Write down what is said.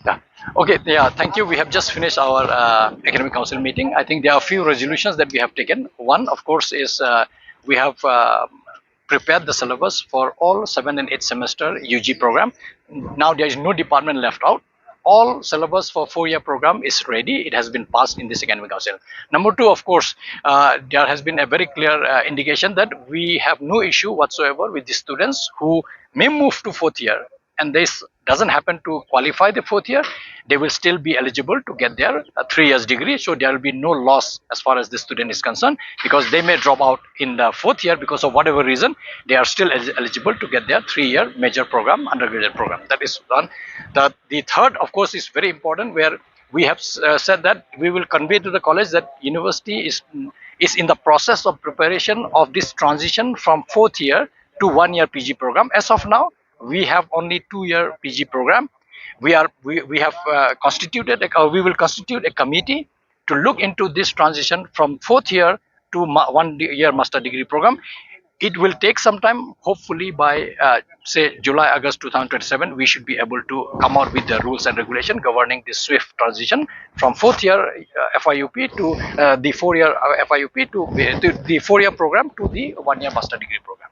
Yeah. Okay. Yeah. Thank you. We have just finished our academic council meeting. I think there are a few resolutions that we have taken. One, of course, is we have prepared the syllabus for all 7 and 8 semester UG program. Now there is no department left out. All syllabus for 4-year program is ready. It has been passed in this academic council. Number two, of course, there has been a very clear indication that we have no issue whatsoever with the students who may move to 4th year, and this doesn't happen to qualify the 4th year. They will still be eligible to get their 3 years degree. So there will be no loss as far as the student is concerned, because they may drop out in the 4th year because of whatever reason. They are still eligible to get their 3-year major program, undergraduate program. That is one. The third, of course, is very important, where we have said that we will convey to the college that university is in the process of preparation of this transition from 4th year to 1-year PG program. As of now, we have only 2-year PG program. We have constituted, we will constitute a committee to look into this transition from 4th year to 1-year master degree program. It will take some time. Hopefully by say July August 2027 we should be able to come out with the rules and regulation governing this swift transition from 4th-year FYUP to the 4-year FYUP to the 4-year program to the 1-year master degree program.